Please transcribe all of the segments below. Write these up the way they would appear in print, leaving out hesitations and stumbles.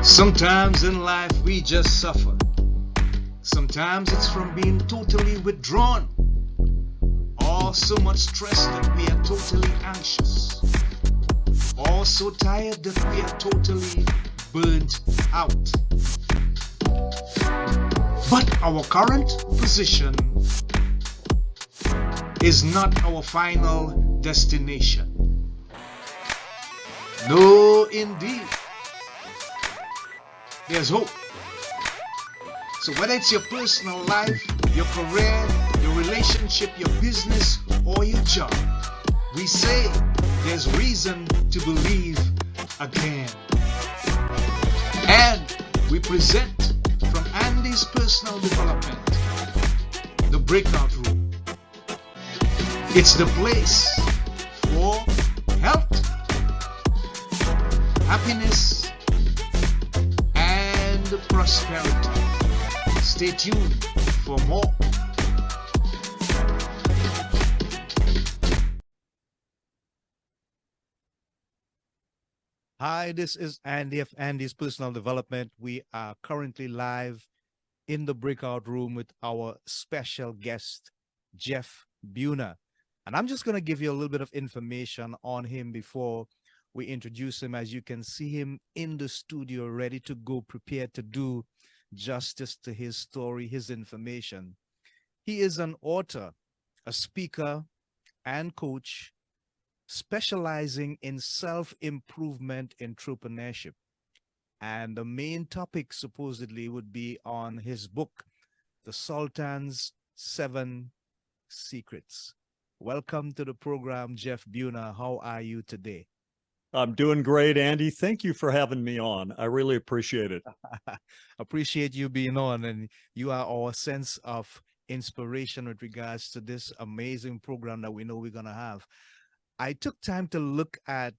Sometimes in life we just suffer. Sometimes it's from being totally withdrawn, or so much stress that we are totally anxious, or so tired that we are totally burnt out. But our current position is not our final destination. No, indeed. There's hope. So whether it's your personal life, your career, your relationship, your business, or your job, we say there's reason to believe again. And we present from Andy's personal development, the breakout room. It's the place for health, happiness, and prosperity. Stay tuned for more. Hi, this is Andy of Andy's Personal Development. We are currently live in the breakout room with our special guest, Jeff Buehner. And I'm just going to give you a little bit of information on him before we introduce him. As you can see him in the studio, ready to go, prepared to do justice to his story, his information. He is an author, a speaker, and coach specializing in self-improvement entrepreneurship. And the main topic supposedly would be on his book, The Sultan's 7 Secrets. Welcome to the program, Jeff Buehner. How are you today? I'm doing great, Andy. Thank you for having me on. I really appreciate it. Appreciate you being on, and you are our sense of inspiration with regards to this amazing program that we know we're going to have. I took time to look at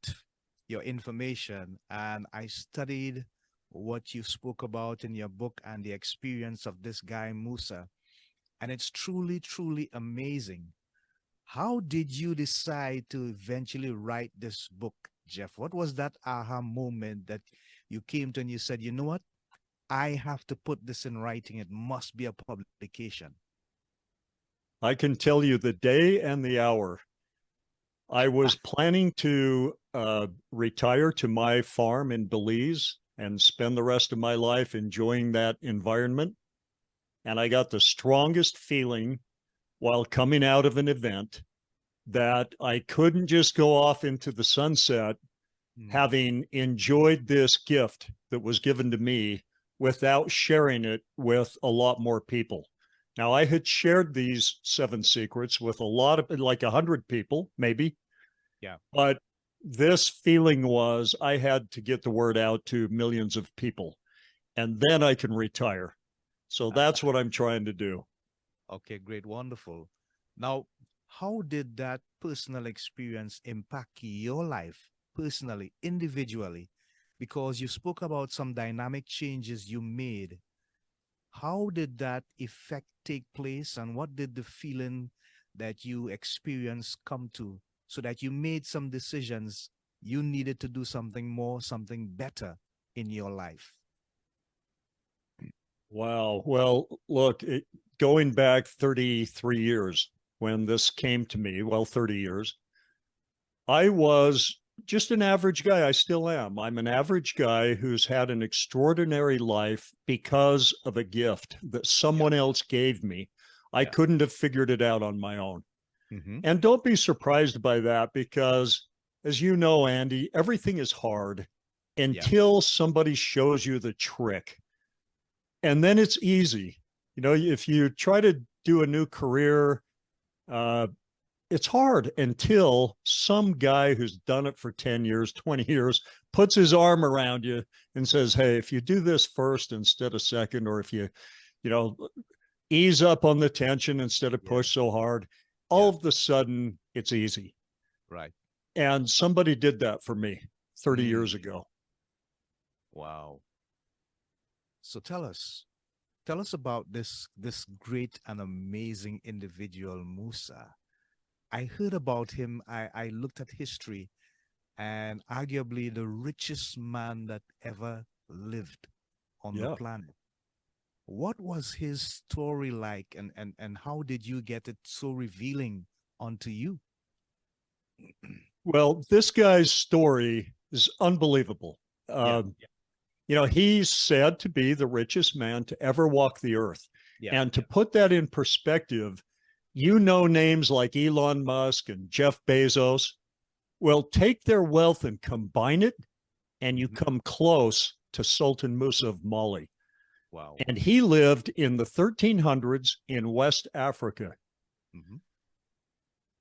your information, and I studied what you spoke about in your book and the experience of this guy, Musa. And it's truly, truly amazing. How did you decide to eventually write this book, Jeff? What was that aha moment that you came to and you said, you know what? I have to put this in writing. It must be a publication. I can tell you the day and the hour. I was planning to retire to my farm in Belize and spend the rest of my life enjoying that environment. And I got the strongest feeling while coming out of an event that I couldn't just go off into the sunset having enjoyed this gift that was given to me without sharing it with a lot more people. Now, I had shared these 7 secrets with a lot of, like 100 people, maybe. Yeah. But this feeling was I had to get the word out to millions of people, and then I can retire. So that's what I'm trying to do. Okay, great, wonderful. Now, how did that personal experience impact your life personally, individually? Because you spoke about some dynamic changes you made. How did that effect take place, and what did the feeling that you experienced come to, so that you made some decisions you needed to do something more, something better in your life? Wow. Well, look, going back 33 years when this came to me, well, 30 years, I was just an average guy. I still am. I'm an average guy who's had an extraordinary life because of a gift that someone else gave me. I couldn't have figured it out on my own. And don't be surprised by that because, as you know, Andy, everything is hard until somebody shows you the trick. And then it's easy. You know, if you try to do a new career, it's hard until some guy who's done it for 10 years, 20 years, puts his arm around you and says, hey, if you do this first instead of second, or if you ease up on the tension instead of push so hard, all of a sudden it's easy. Right. And somebody did that for me 30 years ago. Wow. So tell us about this great and amazing individual, Musa. I heard about him. I looked at history, and arguably the richest man that ever lived on the Yeah. planet. What was his story like, and how did you get it so revealing onto you? Well, this guy's story is unbelievable. Yeah, You know, he's said to be the richest man to ever walk the earth. yeah, And to put that in perspective, you know, names like Elon Musk and Jeff Bezos. Well, take their wealth and combine it, and you come close to Sultan Musa of Mali. wow. And he lived in the 1300s in West Africa. Mhm.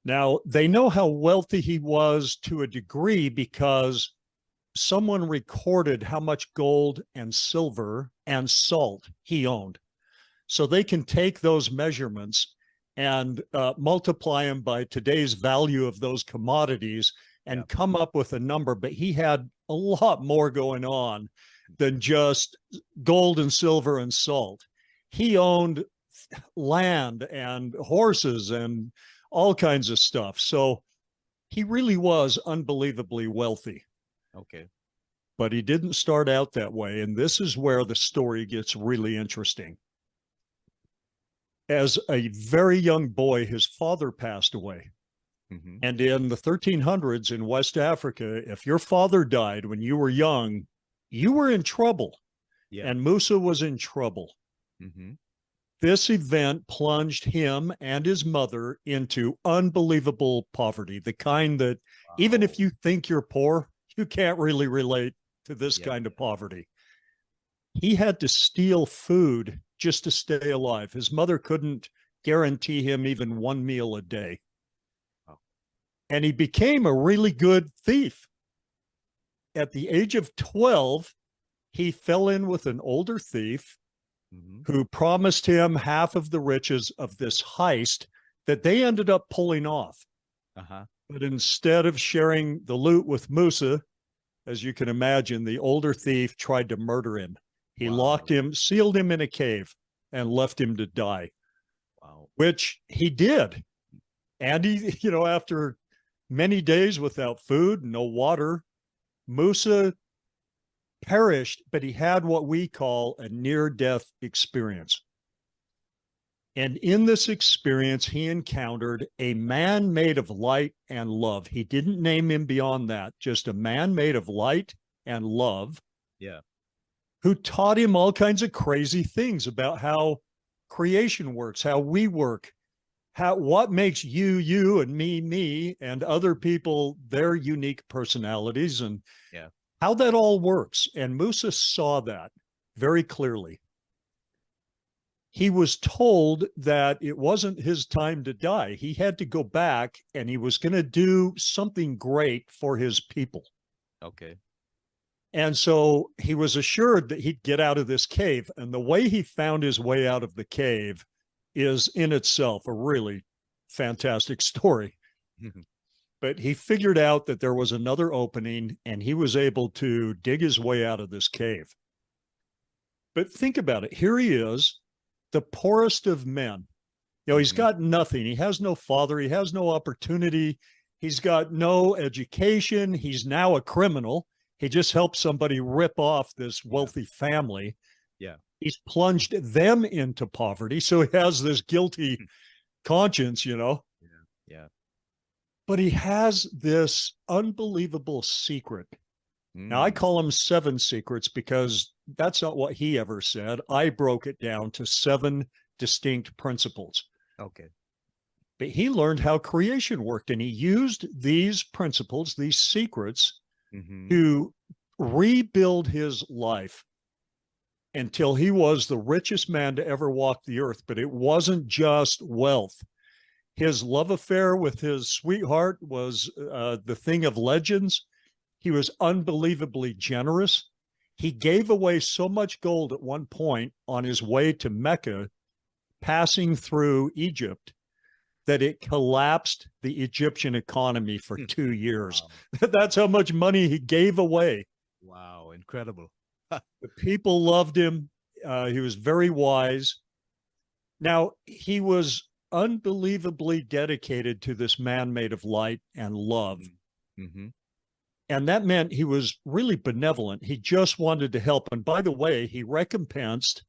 Now, they know how wealthy he was to a degree because someone recorded how much gold and silver and salt he owned. So they can take those measurements and multiply them by today's value of those commodities and Yeah. come up with a number. But he had a lot more going on than just gold and silver and salt. He owned land and horses and all kinds of stuff. So he really was unbelievably wealthy. Okay. But he didn't start out that way. And this is where the story gets really interesting. As a very young boy, his father passed away. Mhm. And in the 1300s in West Africa, if your father died when you were young, you were in trouble. Yeah. And Musa was in trouble. Mhm. This event plunged him and his mother into unbelievable poverty, the kind that even if Wow. you think you're poor, you can't really relate to this Yeah. kind of poverty. He had to steal food just to stay alive. His mother couldn't guarantee him even one meal a day. Wow. And he became a really good thief. At the age of 12, he fell in with an older thief Mhm. who promised him half of the riches of this heist that they ended up pulling off. Uh-huh. But instead of sharing the loot with Musa, as you can imagine, the older thief tried to murder him. He Wow. locked him, sealed him in a cave, and left him to die, Wow. which he did. And he, you know, after many days without food, no water, Musa perished, but he had what we call a near-death experience. And in this experience, he encountered a man made of light and love. He didn't name him beyond that, just a man made of light and love. Yeah. Who taught him all kinds of crazy things about how creation works, how we work, how what makes you you and me and other people their unique personalities and Yeah. how that all works. And Musa saw that very clearly. He was told that it wasn't his time to die. He had to go back and he was going to do something great for his people. Okay. And so he was assured that he'd get out of this cave. And the way he found his way out of the cave is in itself a really fantastic story. But he figured out that there was another opening and he was able to dig his way out of this cave. But think about it. Here he is, the poorest of men. You know, he's got nothing. He has no father. He has no opportunity. He's got no education. He's now a criminal. He just helped somebody rip off this wealthy family. Yeah. He's plunged them into poverty. So he has this guilty conscience, you know. Yeah. But he has this unbelievable secret. Now, I Mm. call them 7 secrets because that's not what he ever said. I broke it down to 7 distinct principles. Okay. But he learned how creation worked, and he used these principles, these secrets, Mhm. to rebuild his life until he was the richest man to ever walk the earth. But it wasn't just wealth. His love affair with his sweetheart was the thing of legends. He was unbelievably generous. He gave away so much gold at one point on his way to Mecca, passing through Egypt, that it collapsed the Egyptian economy for 2 years. Wow. That's how much money he gave away. Wow. Incredible. The people loved him. He was very wise. Now, he was unbelievably dedicated to this man made of light and love. Mm-hmm. And that meant he was really benevolent. He just wanted to help. And by the way, he recompensed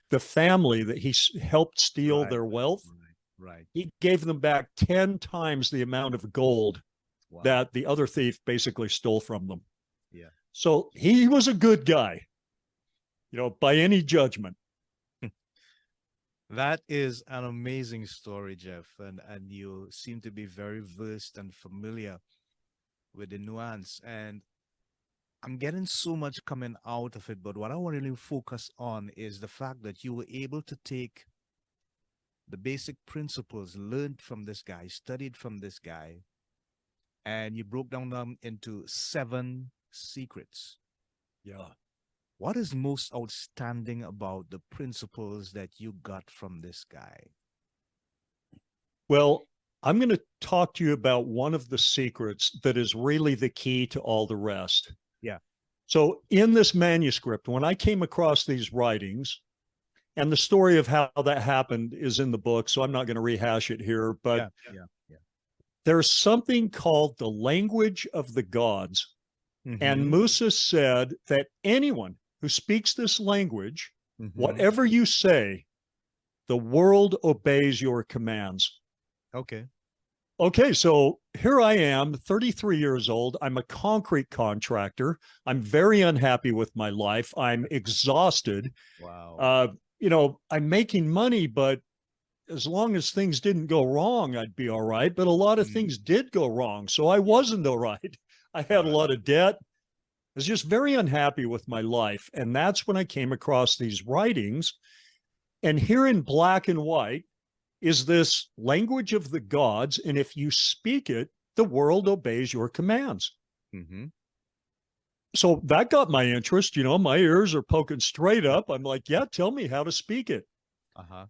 the family that he helped steal Right, their wealth. right. He gave them back 10 times the amount of gold Wow. that the other thief basically stole from them. Yeah. So he was a good guy, by any judgment. That is an amazing story, Jeff, and you seem to be very versed and familiar with the nuance. And I'm getting so much coming out of it, but what I want to really focus on is the fact that you were able to take the basic principles learned from this guy, studied from this guy, and you broke down them into 7 secrets. Yeah. What is most outstanding about the principles that you got from this guy? Well, I'm going to talk to you about one of the secrets that is really the key to all the rest. Yeah. So in this manuscript, when I came across these writings, and the story of how that happened is in the book, so I'm not going to rehash it here, but Yeah. there's something called the language of the gods. And Mhm. Musa said that anyone who speaks this language, Mhm. whatever you say, the world obeys your commands. Okay. Okay, so here I am, 33 years old. I'm a concrete contractor. I'm very unhappy with my life. I'm exhausted. Wow. I'm making money, but as long as things didn't go wrong, I'd be all right. But a lot of things did go wrong. So I wasn't all right. I had a lot of debt. I was just very unhappy with my life. And that's when I came across these writings. And here in black and white is this language of the gods. And if you speak it, the world obeys your commands. Mm-hmm. So that got my interest. My ears are poking straight up. I'm like, yeah, tell me how to speak it. Uh-huh.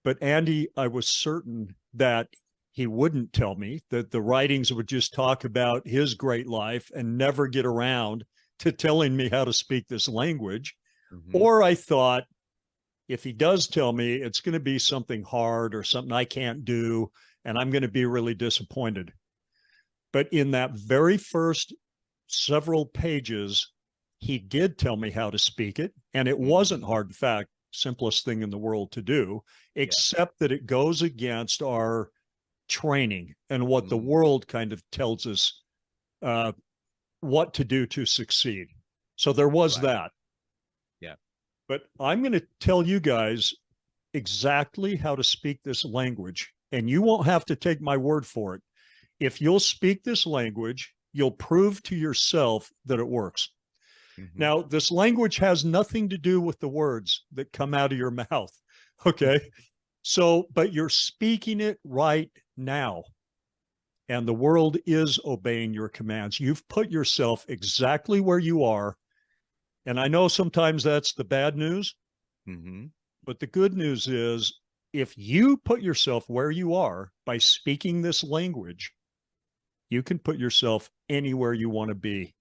But Andy, I was certain that he wouldn't tell me, that the writings would just talk about his great life and never get around to telling me how to speak this language. Mm-hmm. Or I thought, if he does tell me, it's going to be something hard or something I can't do, and I'm going to be really disappointed. But in that very first several pages, he did tell me how to speak it, and it wasn't hard. In fact, simplest thing in the world to do, except that it goes against our training and what the world kind of tells us what to do to succeed. So there was that. Yeah. But I'm going to tell you guys exactly how to speak this language, and you won't have to take my word for it. If you'll speak this language, you'll prove to yourself that it works. Mm-hmm. Now, this language has nothing to do with the words that come out of your mouth. Okay. So, but you're speaking it right now. And the world is obeying your commands. You've put yourself exactly where you are. And I know sometimes that's the bad news. Mm-hmm. But the good news is if you put yourself where you are by speaking this language, you can put yourself anywhere you want to be.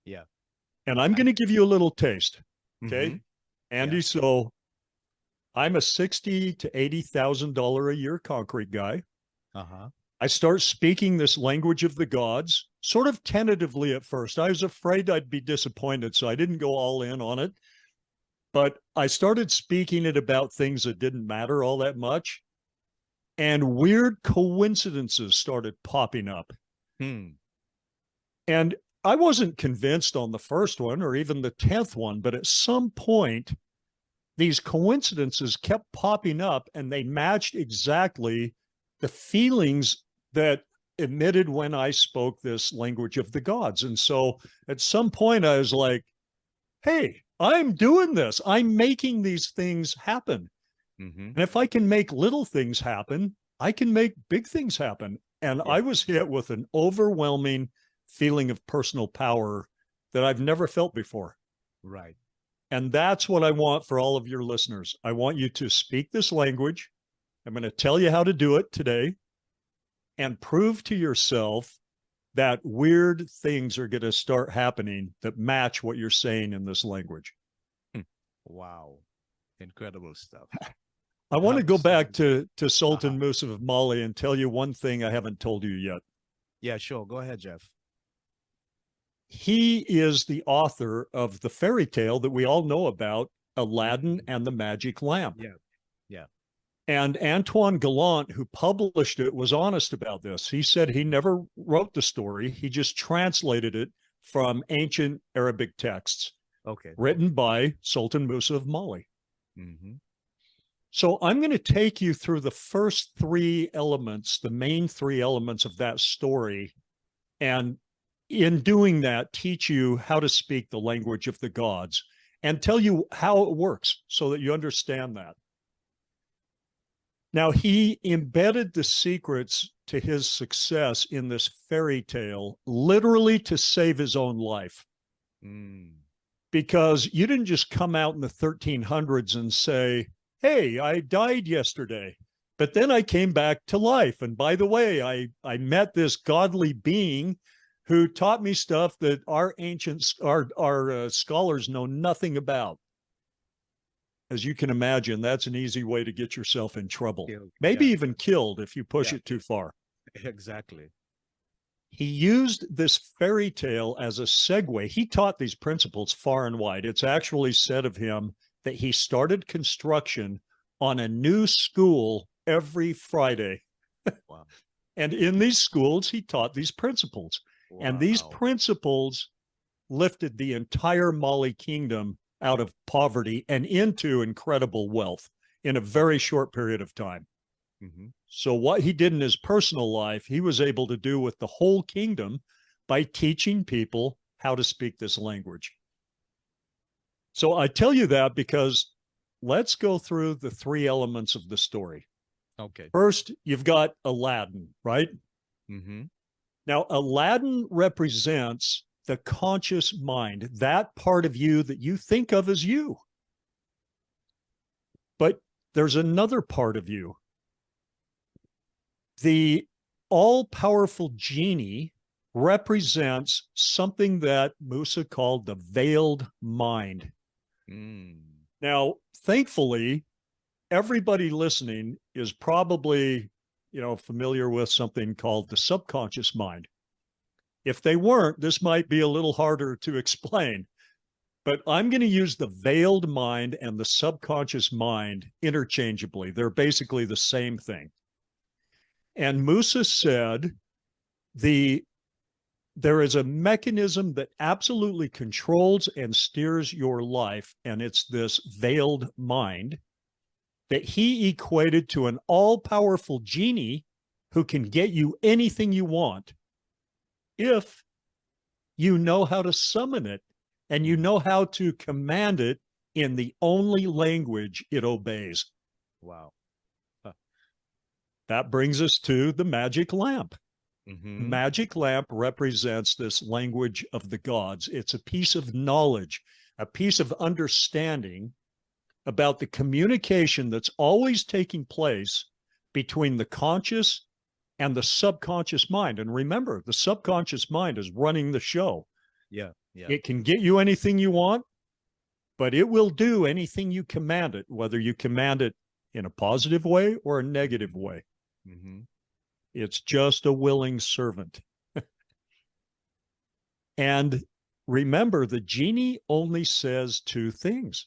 Yeah. And I'm going to give you a little taste. Okay. Mm-hmm. Andy, Yeah. so I'm a $60,000 to $80,000 a year concrete guy. Uh-huh. I start speaking this language of the gods, sort of tentatively at first. I was afraid I'd be disappointed, so I didn't go all in on it. But I started speaking it about things that didn't matter all that much. And weird coincidences started popping up. And I wasn't convinced on the first one or even the 10th one, but at some point, these coincidences kept popping up and they matched exactly the feelings that emitted when I spoke this language of the gods. And so at some point I was like, hey, I'm doing this. I'm making these things happen. Mm-hmm. And if I can make little things happen, I can make big things happen. And I was hit with an overwhelming feeling of personal power that I've never felt before. Right. And that's what I want for all of your listeners. I want you to speak this language. I'm going to tell you how to do it today and prove to yourself that weird things are going to start happening that match what you're saying in this language. Wow. Incredible stuff. I want to go back Absolutely. to Sultan Musa of Mali and tell you one thing I haven't told you yet. Yeah, sure. Go ahead, Jeff. he is the author of the fairy tale that we all know about, Aladdin and the Magic Lamp. Yeah. Yeah. And Antoine Galland, who published it, was honest about this. He said he never wrote the story. He just translated it from ancient Arabic texts Okay. written by Sultan Musa of Mali. Mm-hmm. So I'm going to take you through the first three elements, the main three elements of that story. And in doing that, teach you how to speak the language of the gods and tell you how it works so that you understand that. Now, he embedded the secrets to his success in this fairy tale, literally to save his own life. Because you didn't just come out in the 1300s and say, hey, I died yesterday, but then I came back to life. And by the way, I met this godly being who taught me stuff that our scholars know nothing about. As you can imagine, that's an easy way to get yourself in trouble, maybe even killed if you push it too far. Exactly. He used this fairy tale as a segue. He taught these principles far and wide. It's actually said of him that he started construction on a new school every Friday. Wow. And in these schools, he taught these principles. Wow. And these principles lifted the entire Mali kingdom out of poverty and into incredible wealth in a very short period of time. Mm-hmm. So what he did in his personal life, he was able to do with the whole kingdom by teaching people how to speak this language. So I tell you that because let's go through the three elements of the story. Okay. First, you've got Aladdin, right? Mm-hmm. Now, Aladdin represents the conscious mind, that part of you that you think of as you. But there's another part of you. The all-powerful genie represents something that Musa called the veiled mind. Now, thankfully, everybody listening is probably, familiar with something called the subconscious mind. If they weren't, this might be a little harder to explain. But I'm going to use the veiled mind and the subconscious mind interchangeably. They're basically the same thing. And Musa said there is a mechanism that absolutely controls and steers your life, and it's this veiled mind that he equated to an all-powerful genie who can get you anything you want if you know how to summon it and you know how to command it in the only language it obeys. Wow. That brings us to the magic lamp. Mm-hmm. Magic lamp represents this language of the gods. It's a piece of knowledge, a piece of understanding about the communication that's always taking place between the conscious and the subconscious mind. And remember, the subconscious mind is running the show. Yeah. Yeah. It can get you anything you want, but it will do anything you command it, whether you command it in a positive way or a negative way. Mm-hmm. It's just a willing servant. And remember, the genie only says two things.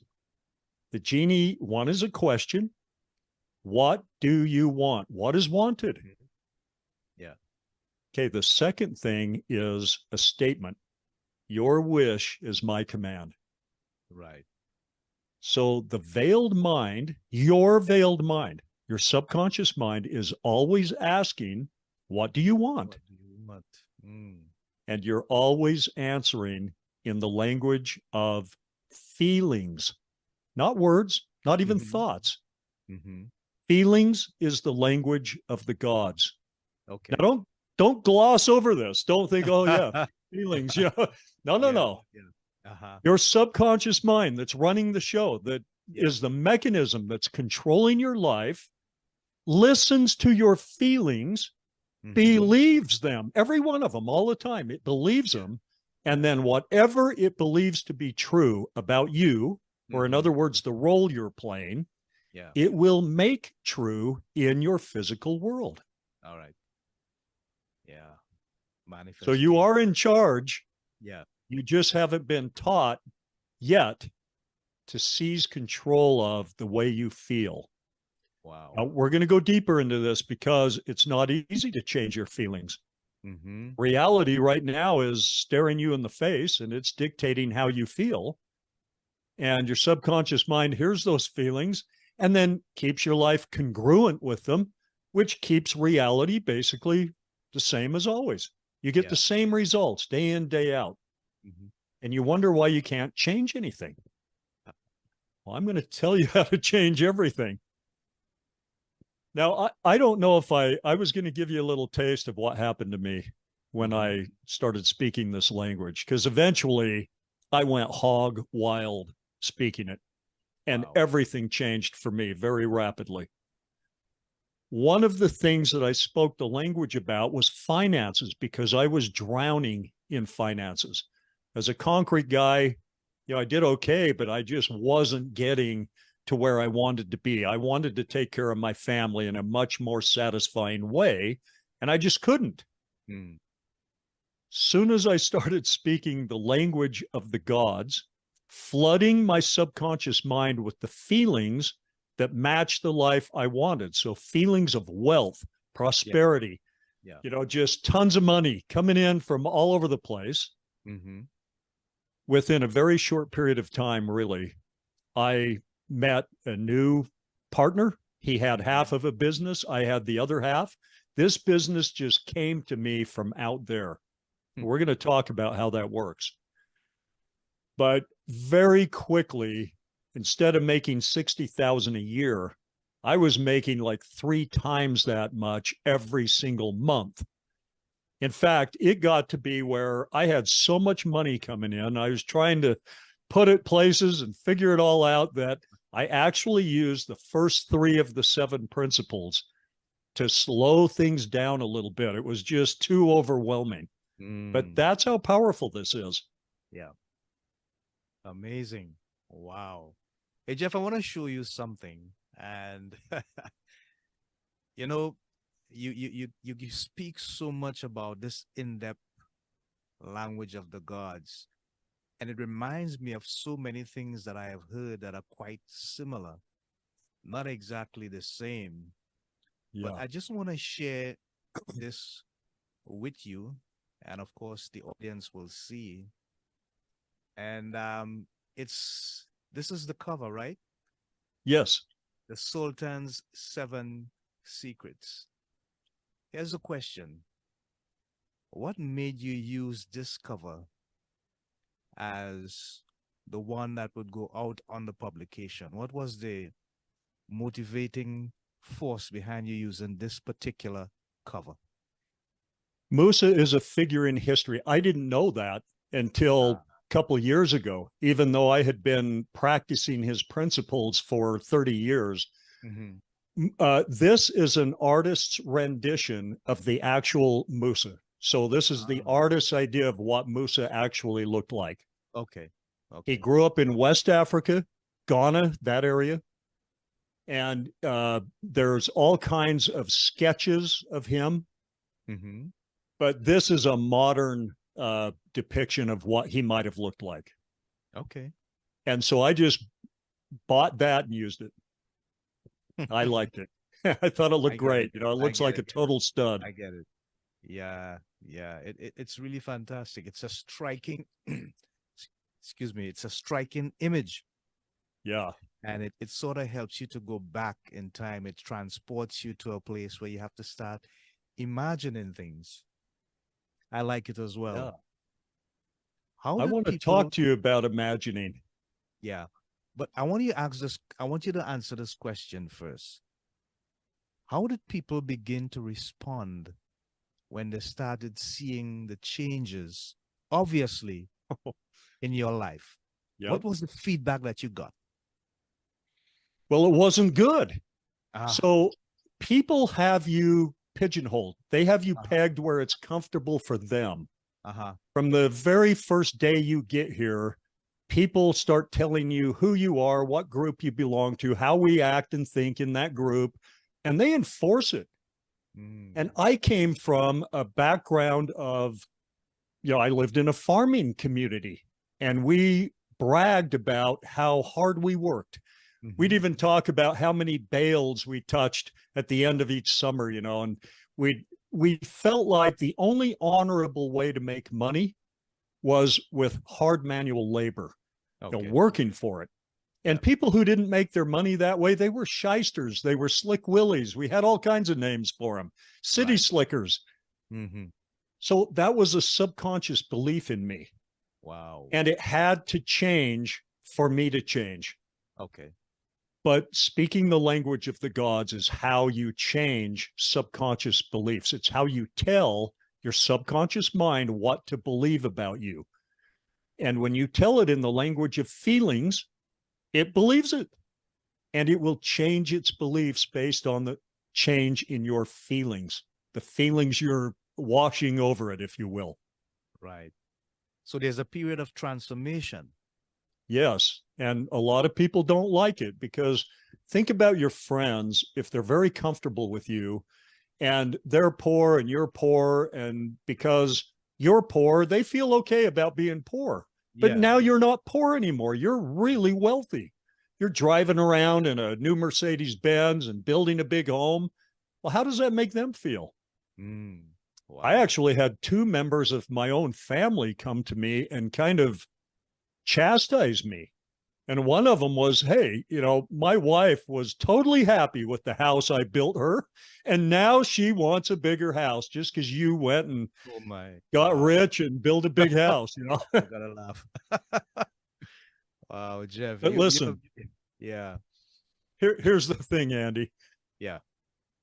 The genie, one is a question. What do you want? What is wanted? Yeah. Okay, the second thing is a statement. Your wish is my command. Right. So the veiled mind, your subconscious mind is always asking, what do you want? What do you want? And you're always answering in the language of feelings, not words, not even thoughts. Mm-hmm. Feelings is the language of the gods. Okay. Now don't gloss over this. Don't think, oh yeah, feelings. Yeah. No. Yeah. Uh-huh. Your subconscious mind that's running the show, that is the mechanism that's controlling your life, listens to your feelings, believes them, every one of them, all the time. It believes them. And then whatever it believes to be true about you, or in other words, the role you're playing, it will make true in your physical world. All right. Yeah. Manifest. So you are in charge. Yeah. You just haven't been taught yet to seize control of the way you feel. Wow. Now, we're going to go deeper into this because it's not easy to change your feelings. Mm-hmm. Reality right now is staring you in the face and it's dictating how you feel. And your subconscious mind hears those feelings and then keeps your life congruent with them, which keeps reality basically the same as always. You get the same results day in, day out. Mm-hmm. And you wonder why you can't change anything. Well, I'm going to tell you how to change everything. Now, I don't know if I was going to give you a little taste of what happened to me when I started speaking this language, because eventually I went hog wild speaking it, and everything changed for me very rapidly. One of the things that I spoke the language about was finances, because I was drowning in finances. As a concrete guy, I did okay, but I just wasn't getting to where I wanted to be. I wanted to take care of my family in a much more satisfying way, and I just couldn't. Soon as I started speaking the language of the gods, flooding my subconscious mind with the feelings that matched the life I wanted. So feelings of wealth, prosperity, just tons of money coming in from all over the place. Within a very short period of time, really, I met a new partner. He had half of a business. I had the other half. This business just came to me from out there. We're going to talk about how that works. But very quickly, instead of making 60,000 a year, I was making like 3 times that much every single month. In fact, it got to be where I had so much money coming in, I was trying to put it places and figure it all out, that I actually used the first 3 of the 7 principles to slow things down a little bit. It was just too overwhelming. But that's how powerful this is. Yeah. Amazing. Wow. Hey, Jeff, I want to show you something. And, you speak so much about this in-depth language of the gods. And it reminds me of so many things that I have heard that are quite similar. Not exactly the same. But I just want to share this with you. And of course, the audience will see. And this is the cover, right? Yes. The Sultan's 7 Secrets. Here's a question. What made you use this cover as the one that would go out on the publication? What was the motivating force behind you using this particular cover? Musa is a figure in history. I didn't know that until a couple of years ago, even though I had been practicing his principles for 30 years. This is an artist's rendition of the actual Musa. So this is the artist's idea of what Musa actually looked like. Okay. He grew up in West Africa, Ghana, that area. And there's all kinds of sketches of him. But this is a modern depiction of what he might have looked like. Okay. And so I just bought that and used it. I liked it. I thought it looked great. It looks like a total stud. I get it. Yeah. It's really fantastic. It's a striking, excuse me, it's a striking image. Yeah. And it sort of helps you to go back in time. It transports you to a place where you have to start imagining things. I like it as well. Yeah. How I want to talk to you about imagining. Yeah. But I want you to answer this question first. How did people begin to respond when they started seeing the changes, obviously, in your life? Yep. What was the feedback that you got? Well, it wasn't good. So people have you pigeonholed. They have you pegged where it's comfortable for them. From the very first day you get here, people start telling you who you are, what group you belong to, how we act and think in that group, and they enforce it. And I came from a background of I lived in a farming community, and we bragged about how hard we worked. We'd Mhm. even talk about how many bales we touched at the end of each summer, and we felt like the only honorable way to make money was with hard manual labor, Okay. working for it. Yeah. And people who didn't make their money that way, they were shysters, they were slick willies. We had all kinds of names for them, city Right. slickers. Hmm. So that was a subconscious belief in me. Wow. And it had to change for me to change. Okay. But speaking the language of the gods is how you change subconscious beliefs. It's how you tell your subconscious mind what to believe about you. And when you tell it in the language of feelings, it believes it. And it will change its beliefs based on the change in your feelings, the feelings you're washing over it, if you will. Right. So there's a period of transformation. Yes. And a lot of people don't like it because think about your friends. If they're very comfortable with you and they're poor and you're poor, and because you're poor, they feel okay about being poor. But Yeah. now you're not poor anymore. You're really wealthy. You're driving around in a new Mercedes Benz and building a big home. Well, how does that make them feel? Mm. I Wow. actually had two members of my own family come to me and kind of chastise me. And one of them was, hey, my wife was totally happy with the house I built her. And now she wants a bigger house just because you went and Oh my. got Wow. rich and built a big house. I gotta laugh. Wow, Jeff, But you listen, yeah, here's the thing, Andy. yeah,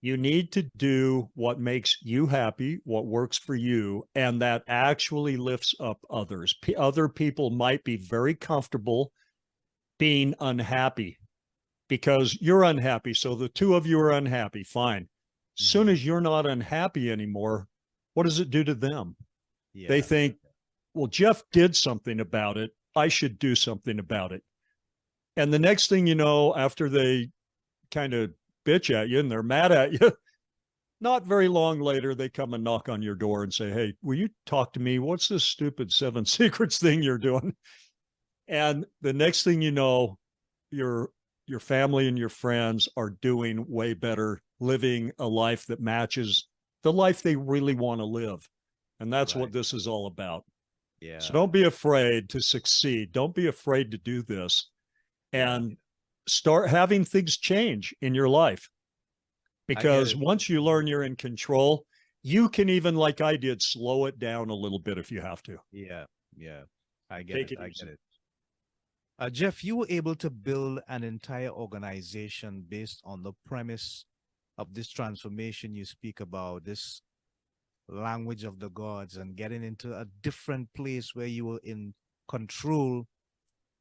You need to do what makes you happy, what works for you, and that actually lifts up others. Other people might be very comfortable being unhappy because you're unhappy. So the two of you are unhappy. Fine. Soon hmm, as you're not unhappy anymore, what does it do to them? They yeah, think, well, Jeff did something about it. I should do something about it. And the next thing you know, after they kind of bitch at you and they're mad at you, not very long later, they come and knock on your door and say, hey, will you talk to me? What's this stupid seven secrets thing you're doing? And the next thing you know, your your family and your friends are doing way better, living a life that matches the life they really want to live. And that's what right, this is all about. So yeah, don't be afraid to succeed. Don't be afraid to do this yeah. and start having things change in your life. I get Because it. once you learn you're in control, you can even, like I did, slow it down a little bit if you have to. Yeah, yeah. I get Take it. it I get easy. it. Jeff, you were able to build an entire organization based on the premise of this transformation you speak about, this language of the gods, and getting into a different place where you were in control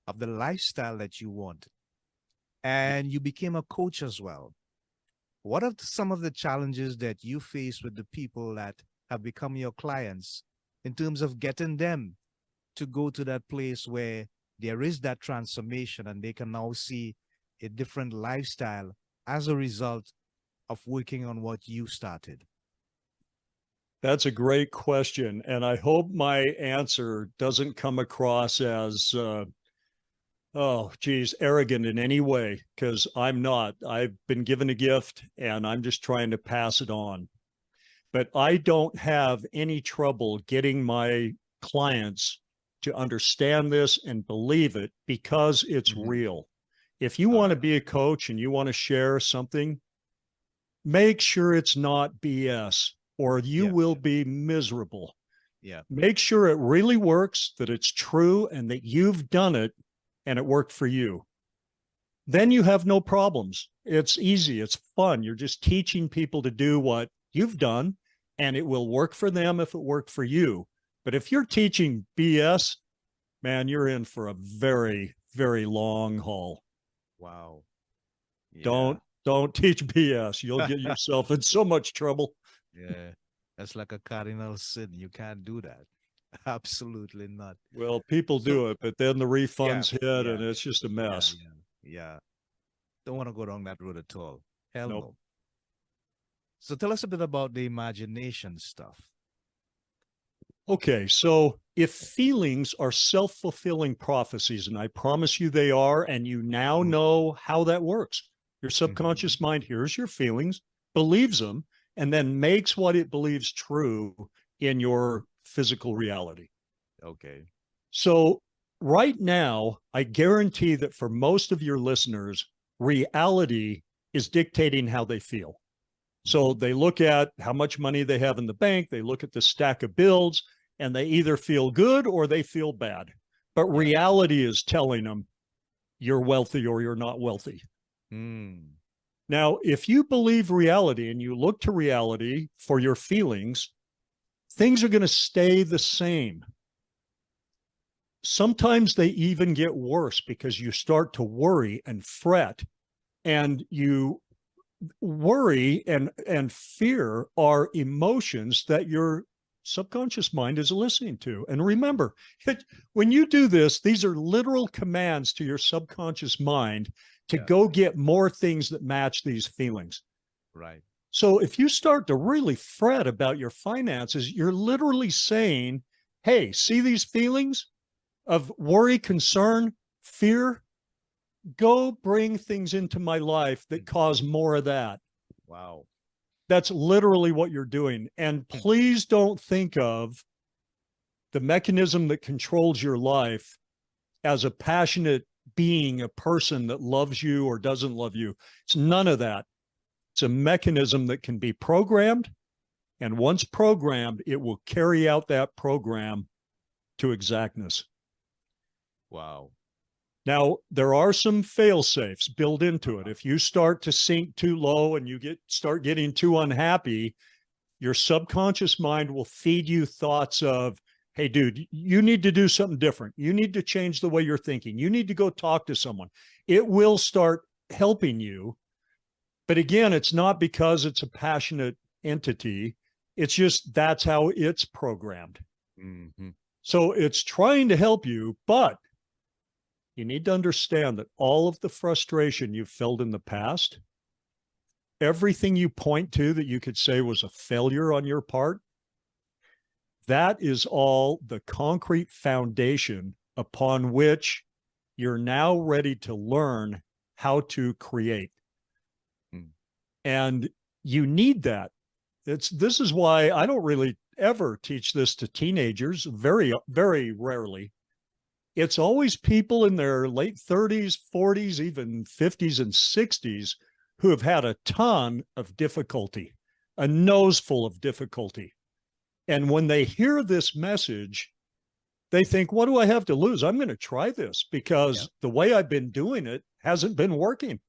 of the lifestyle that you want. And you became a coach as well. What are some of the challenges that you face with the people that have become your clients in terms of getting them to go to that place where there is that transformation and they can now see a different lifestyle as a result of working on what you started? That's a great question. And I hope my answer doesn't come across as, oh, geez, arrogant in any way, because I'm not. I've been given a gift and I'm just trying to pass it on. But I don't have any trouble getting my clients to understand this and believe it because it's Mhm. real. If you All want to right. be a coach and you want to share something, make sure it's not BS or you Yeah. will be miserable. Yeah. Make sure it really works, that it's true, and that you've done it and it worked for you. Then you have no problems. It's easy, it's fun. You're just teaching people to do what you've done, and it will work for them if it worked for you. But if you're teaching BS, man, you're in for a very, very long haul. Wow. Yeah. Don't teach BS. You'll get yourself in so much trouble. Yeah. That's like a cardinal sin. You can't do that. Absolutely not. Well, people So, do it, but then the yeah. refunds hit Yeah. and it's just a Yeah. mess. Yeah. Yeah. Don't want to go down that road at all. Hell Nope. no. So tell us a bit about the imagination stuff. Okay, so if feelings are self-fulfilling prophecies, and I promise you they are, and you now know how that works, your subconscious mind hears your feelings, believes them, and then makes what it believes true in your physical reality. Okay. So right now, I guarantee that for most of your listeners, reality is dictating how they feel. So they look at how much money they have in the bank, they look at the stack of bills, and they either feel good or they feel bad. But reality is telling them you're wealthy or you're not wealthy. Mm. Now, if you believe reality and you look to reality for your feelings, things are going to stay the same. Sometimes they even get worse because you start to worry and fret, and you worry and fear are emotions that your subconscious mind is listening to. And remember, when you do this, these are literal commands to your subconscious mind to go get more things that match these feelings. Right. So if you start to really fret about your finances, you're literally saying, hey, see these feelings of worry, concern, fear? Go bring things into my life that cause more of that. Wow. That's literally what you're doing. And please don't think of the mechanism that controls your life as a passionate being, a person that loves you or doesn't love you. It's none of that. It's a mechanism that can be programmed. And once programmed, it will carry out that program to exactness. Wow. Now, there are some fail safes built into it. If you start to sink too low and you start getting too unhappy, your subconscious mind will feed you thoughts of, hey, dude, you need to do something different. You need to change the way you're thinking. You need to go talk to someone. It will start helping you. But again, it's not because it's a passionate entity. It's just that's how it's programmed. Mm-hmm. So it's trying to help you, but you need to understand that all of the frustration you've felt in the past, everything you point to that you could say was a failure on your part, that is all the concrete foundation upon which you're now ready to learn how to create. And you need that. This is why I don't really ever teach this to teenagers, very, very rarely. It's always people in their late 30s, 40s, even 50s and 60s who have had a ton of difficulty, a nose full of difficulty. And when they hear this message, they think, what do I have to lose? I'm going to try this because the way I've been doing it hasn't been working.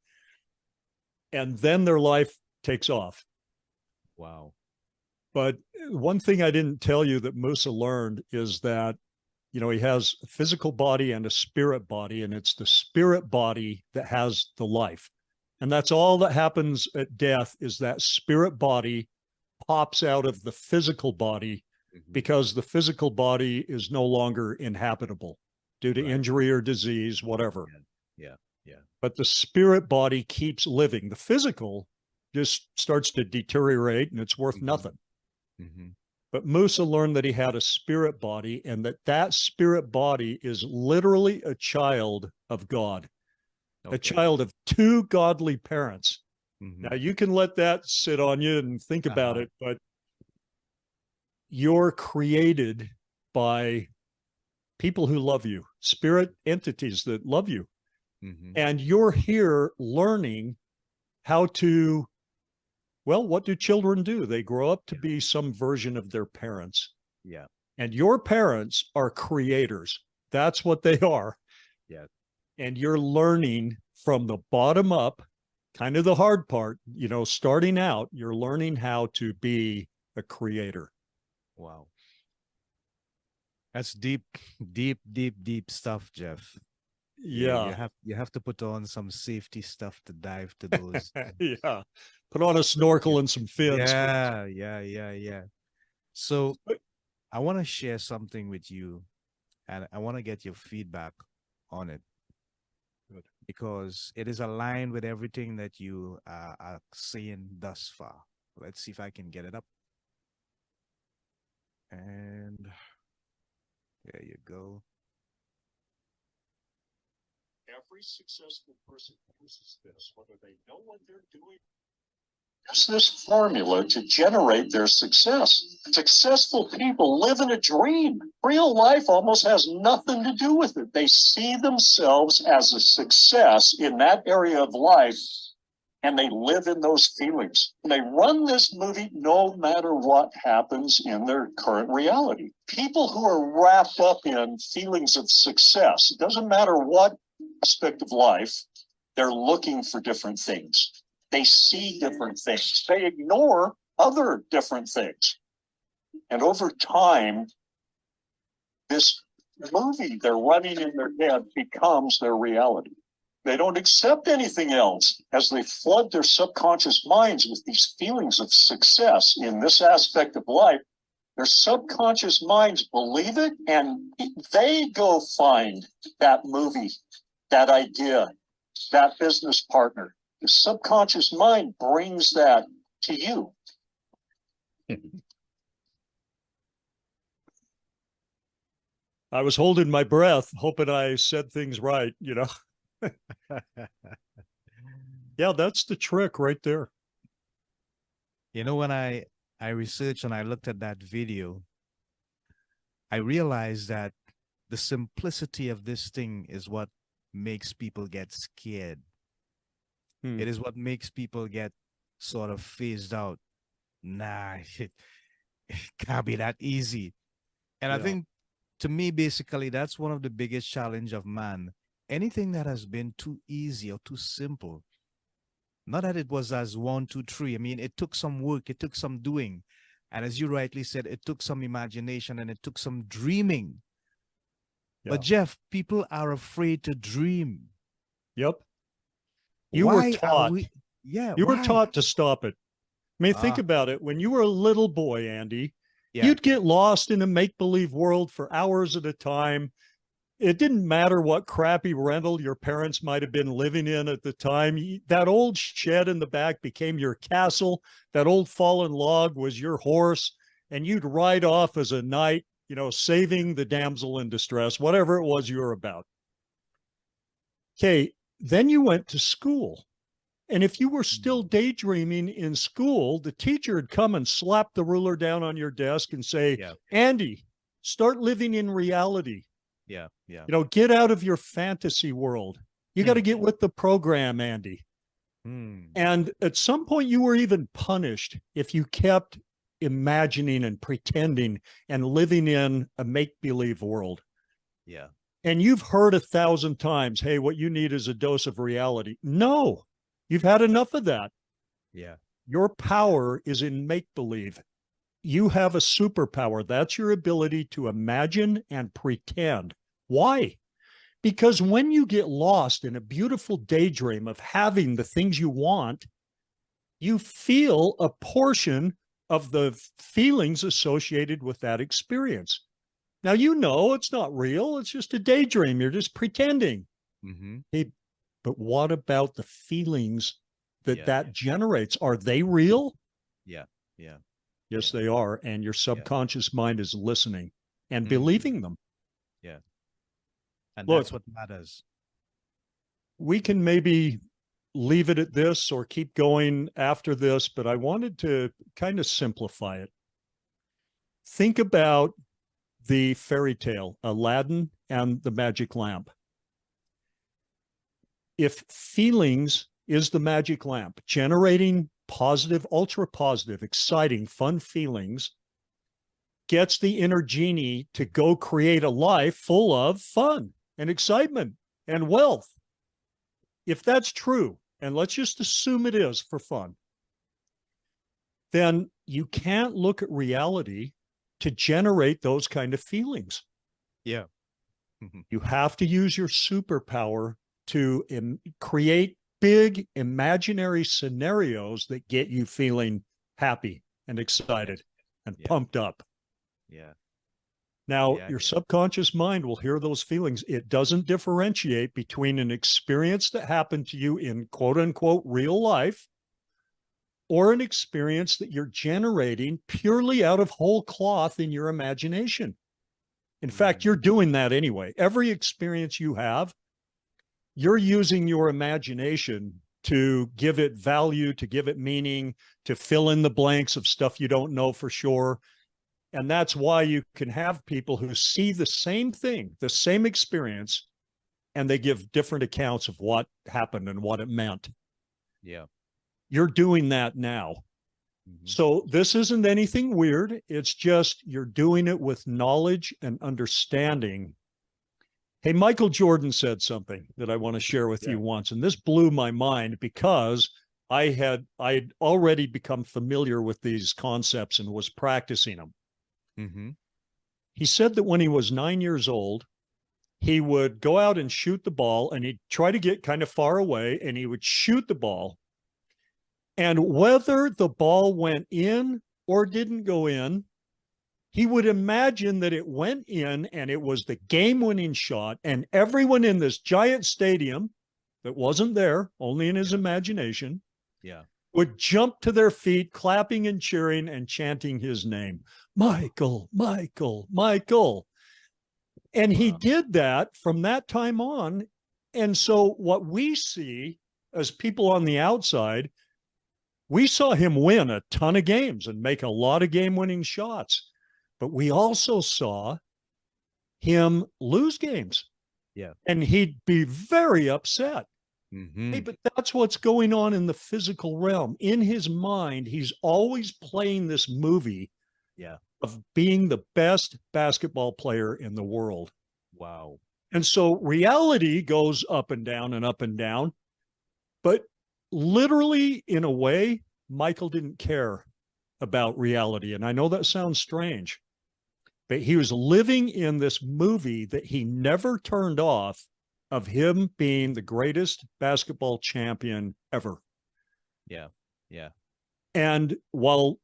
And then their life takes off. Wow. But one thing I didn't tell you that Musa learned is that, you know, he has a physical body and a spirit body, and it's the spirit body that has the life. And that's all that happens at death is that spirit body pops out of the physical body because the physical body is no longer inhabitable due to injury or disease, whatever. Yeah. But the spirit body keeps living. The physical just starts to deteriorate and it's worth nothing. But Musa learned that he had a spirit body and that spirit body is literally a child of God, a child of two godly parents. Now you can let that sit on you and think about it, but you're created by people who love you, spirit entities that love you. And you're here learning how to, well, what do children do? They grow up to be some version of their parents. Yeah. And your parents are creators. That's what they are. Yeah. And you're learning from the bottom up, kind of the hard part, you know, starting out, you're learning how to be a creator. Wow. That's deep, deep, deep, deep stuff, Jeff. Yeah. You have to put on some safety stuff to dive to those. Yeah. Put on a snorkel and some fins. Yeah. So I want to share something with you and I want to get your feedback on it. Good. Because it is aligned with everything that you are saying thus far. Let's see if I can get it up. And There you go. Every successful person uses this, whether they know what they're doing. Use this formula to generate their success. Successful people live in a dream. Real life almost has nothing to do with it. They see themselves as a success in that area of life, and they live in those feelings. They run this movie no matter what happens in their current reality. People who are wrapped up in feelings of success, it doesn't matter what aspect of life, they're looking for different things. They see different things. They ignore other different things. And over time, this movie they're running in their head becomes their reality. They don't accept anything else as they flood their subconscious minds with these feelings of success in this aspect of life. Their subconscious minds believe it, and they go find that movie, that idea, that business partner. The subconscious mind brings that to you. I was holding my breath, hoping I said things right, you know. Yeah, that's the trick right there. You know, when I researched and I looked at that video, I realized that the simplicity of this thing is what makes people get scared. It is what makes people get sort of phased out. Nah, it can't be that easy. And I think, to me, basically, that's one of the biggest challenge of man. Anything that has been too easy or too simple, not that it was as 1, 2, 3. I mean, it took some work, it took some doing. And as you rightly said, it took some imagination and it took some dreaming. Yeah. But Jeff, people are afraid to dream. Yep. You were taught. You were taught to stop it. I mean, think about it. When you were a little boy, Andy, you'd get lost in a make-believe world for hours at a time. It didn't matter what crappy rental your parents might have been living in at the time. That old shed in the back became your castle. That old fallen log was your horse, and you'd ride off as a knight, you know, saving the damsel in distress, whatever it was you were about. Okay, then you went to school. And if you were still daydreaming in school, the teacher would come and slap the ruler down on your desk and say, Andy, start living in reality. You know, get out of your fantasy world. You got to get with the program, Andy. And at some point you were even punished if you kept imagining and pretending and living in a make-believe world. And you've heard 1,000 times, hey, what you need is a dose of reality. No, you've had enough of that. Your power is in make-believe. You have a superpower. That's your ability to imagine and pretend. Why? Because when you get lost in a beautiful daydream of having the things you want, you feel a portion of the feelings associated with that experience. Now, you know it's not real. It's just a daydream. You're just pretending. Hey, but what about the feelings that generates? Are they real? Yes, they are. And your subconscious mind is listening and believing them. And that's what matters. We can maybe leave it at this or keep going after this, but I wanted to kind of simplify it. Think about the fairy tale, Aladdin and the magic lamp. If feelings is the magic lamp, generating positive, ultra positive, exciting, fun feelings, gets the inner genie to go create a life full of fun and excitement and wealth. If that's true, and let's just assume it is for fun, then you can't look at reality to generate those kind of feelings. You have to use your superpower to create big imaginary scenarios that get you feeling happy and excited and pumped up. Now, your subconscious mind will hear those feelings. It doesn't differentiate between an experience that happened to you in quote unquote real life or an experience that you're generating purely out of whole cloth in your imagination. In fact, you're doing that anyway. Every experience you have, you're using your imagination to give it value, to give it meaning, to fill in the blanks of stuff you don't know for sure. And that's why you can have people who see the same thing, the same experience, and they give different accounts of what happened and what it meant. Yeah. You're doing that now. So this isn't anything weird. It's just you're doing it with knowledge and understanding. Hey, Michael Jordan said something that I want to share with you once, and this blew my mind because I'd already become familiar with these concepts and was practicing them. He said that when he was 9 years old, he would go out and shoot the ball, and he'd try to get kind of far away, and he would shoot the ball. And whether the ball went in or didn't go in, he would imagine that it went in and it was the game-winning shot, and everyone in this giant stadium that wasn't there, only in his imagination, would jump to their feet, clapping and cheering and chanting his name. Michael, Michael, Michael. And he did that from that time on. And so what we see as people on the outside, we saw him win a ton of games and make a lot of game-winning shots. But we also saw him lose games. Yeah. And he'd be very upset. Hey, but that's what's going on in the physical realm. In his mind, he's always playing this movie of being the best basketball player in the world. Wow. And so reality goes up and down and up and down. But literally, in a way, Michael didn't care about reality. And I know that sounds strange, but he was living in this movie that he never turned off of him being the greatest basketball champion ever. Yeah. Yeah. And while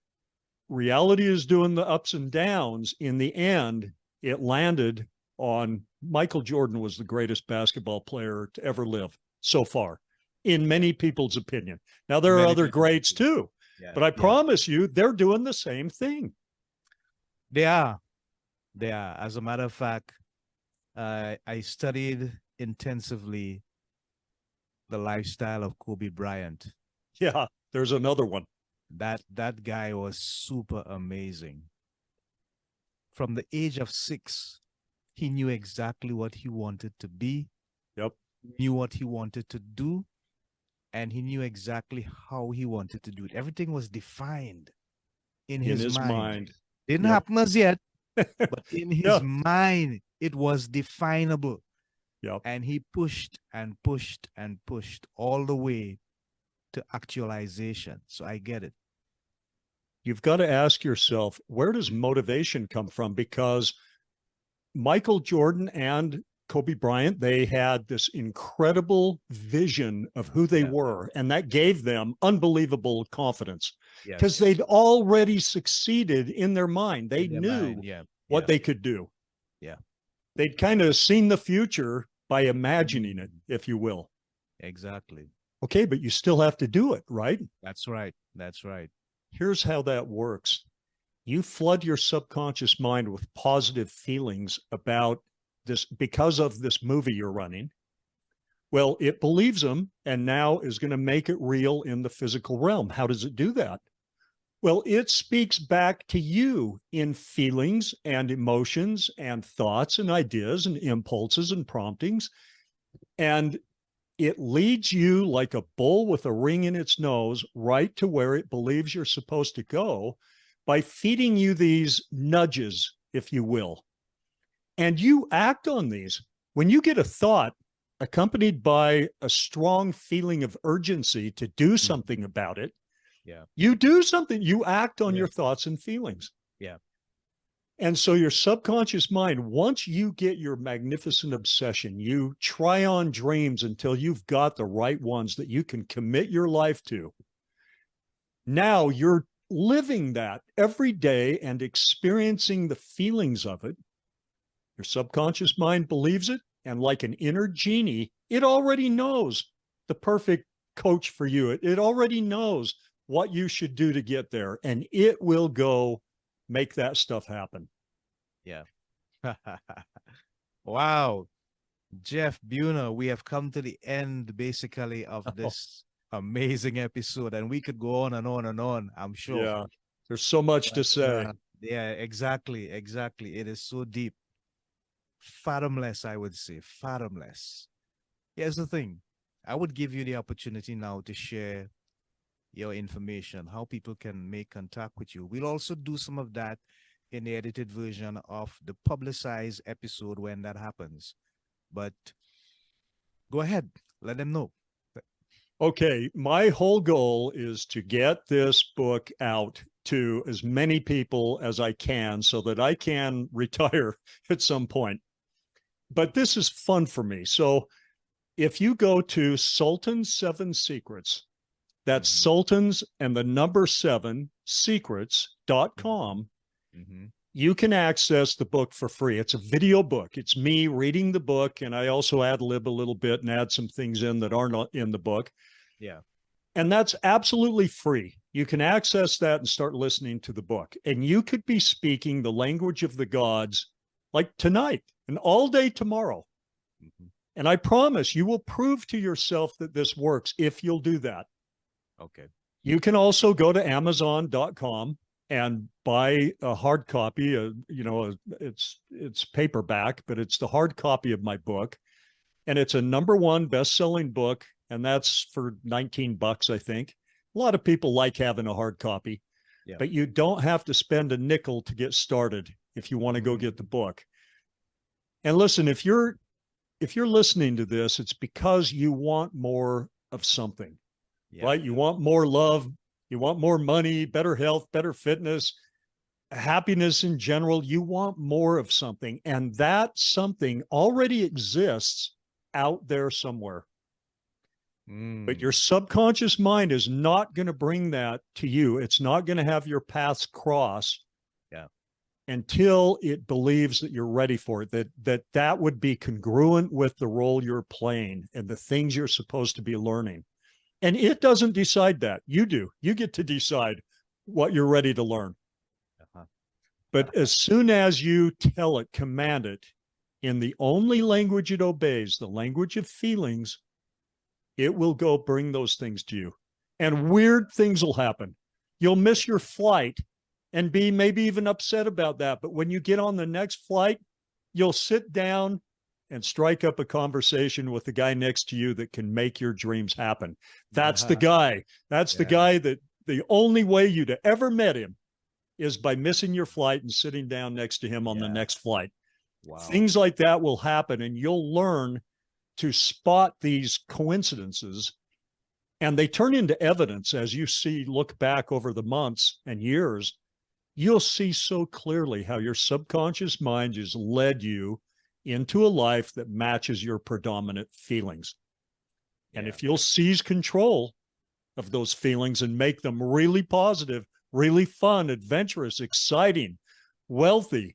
reality is doing the ups and downs, in the end, it landed on Michael Jordan was the greatest basketball player to ever live so far, in many people's opinion. Now, there are other greats too, but I promise you, they're doing the same thing. They are. They are. As a matter of fact, I studied intensively the lifestyle of Kobe Bryant. Yeah, there's another one. That guy was super amazing. From the age of 6, he knew exactly what he wanted to be. Yep. Knew what he wanted to do, and he knew exactly how he wanted to do it. Everything was defined in his mind. Didn't happen as yet, but in his mind, it was definable. Yep. And he pushed and pushed and pushed all the way to actualization. So I get it. You've got to ask yourself, where does motivation come from? Because Michael Jordan and Kobe Bryant, they had this incredible vision of who they were, and that gave them unbelievable confidence because they'd already succeeded in their mind. They knew what they could do. Yeah. They'd kind of seen the future by imagining it, if you will. Exactly. Okay, but you still have to do it, right? That's right. That's right. Here's how that works. You flood your subconscious mind with positive feelings about this because of this movie you're running. Well, it believes them and now is going to make it real in the physical realm. How does it do that? Well, it speaks back to you in feelings and emotions and thoughts and ideas and impulses and promptings. And it leads you like a bull with a ring in its nose right to where it believes you're supposed to go by feeding you these nudges, if you will. And you act on these. When you get a thought accompanied by a strong feeling of urgency to do something about it, you do something, you act on your thoughts and feelings. Yeah. And so your subconscious mind, once you get your magnificent obsession, you try on dreams until you've got the right ones that you can commit your life to. Now you're living that every day and experiencing the feelings of it. Your subconscious mind believes it. And like an inner genie, it already knows the perfect coach for you. It already knows what you should do to get there. And it will go make that stuff happen. Yeah. Wow. Jeff Buehner, we have come to the end basically of this amazing episode, and we could go on and on and on, I'm sure. Yeah. There's so much to But say. yeah, exactly, exactly. It is so deep, fathomless, I would say, fathomless. Here's the thing. I would give you the opportunity now to share your information, how people can make contact with you. We'll also do some of that in the edited version of the publicized episode when that happens. But go ahead, let them know. Okay, my whole goal is to get this book out to as many people as I can so that I can retire at some point. But this is fun for me. So if you go to Sultan's Seven Secrets, that's Mhm. Sultans and the number seven secrets.com, Mm-hmm. you can access the book for free. It's a video book. It's me reading the book, and I also ad lib a little bit and add some things in that aren't in the book. Yeah. And that's absolutely free. You can access that and start listening to the book. And you could be speaking the language of the gods like tonight and all day tomorrow. Mm-hmm. And I promise you will prove to yourself that this works if you'll do that. Okay. You can also go to Amazon.com and buy a hard copy. It's paperback, but it's the hard copy of my book, and it's a #1 best-selling book, and that's for $19, I think. A lot of people like having a hard copy, Yeah. but you don't have to spend a nickel to get started if you want to go get the book. And listen, if you're listening to this, it's because you want more of something. Yeah. Right? You want more love, you want more money, better health, better fitness, happiness in general. You want more of something, and that something already exists out there somewhere. But your Mm. subconscious mind is not going to bring that to you. It's not going to have your paths cross. Yeah. Until it believes that you're ready for it, that would be congruent with the role you're playing and the things you're supposed to be learning. And it doesn't decide that. You do. You get to decide what you're ready to learn. Uh-huh. But as soon as you tell it, command it in the only language it obeys, the language of feelings, it will go bring those things to you. And weird things will happen. You'll miss your flight and be maybe even upset about that. But when you get on the next flight, you'll sit down and strike up a conversation with the guy next to you that can make your dreams happen. That's the guy. That's the guy that the only way you'd ever met him is by missing your flight and sitting down next to him on the next flight. Wow. Things like that will happen, and you'll learn to spot these coincidences, and they turn into evidence as you look back over the months and years. You'll see so clearly how your subconscious mind has led you into a life that matches your predominant feelings. And if you'll seize control of those feelings and make them really positive, really fun, adventurous, exciting, wealthy,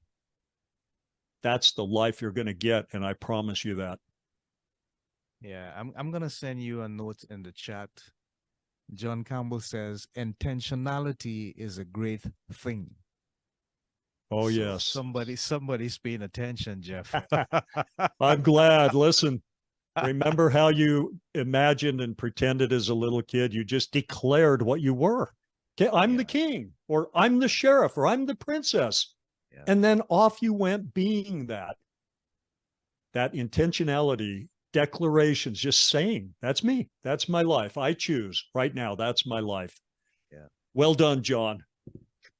that's the life you're going to get. And I promise you that. Yeah, I'm gonna send you a note in the chat. John Campbell says intentionality is a great thing. Oh, So yes. somebody's paying attention, Jeff. I'm glad. Listen, remember how you imagined and pretended as a little kid? You just declared what you were. Okay, I'm the king, or I'm the sheriff, or I'm the princess. Yeah. And then off you went being that. That intentionality, declarations, just saying, that's me. That's my life. I choose right now. That's my life. Yeah. Well done, John.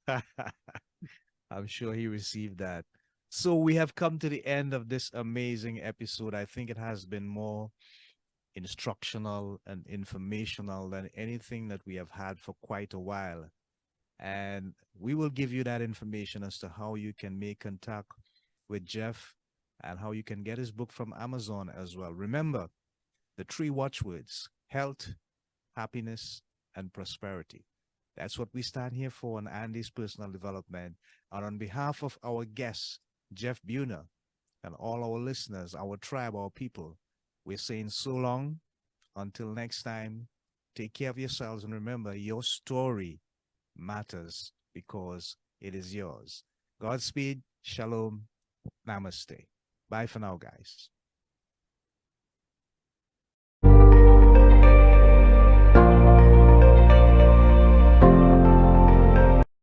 I'm sure he received that. So we have come to the end of this amazing episode. I think it has been more instructional and informational than anything that we have had for quite a while. And we will give you that information as to how you can make contact with Jeff and how you can get his book from Amazon as well. Remember the 3 watchwords: health, happiness, and prosperity. That's what we stand here for on Andy's Personal Development. And on behalf of our guest, Jeff Buehner, and all our listeners, our tribe, our people, we're saying so long. Until next time, take care of yourselves, and remember, your story matters because it is yours. Godspeed. Shalom. Namaste. Bye for now, guys.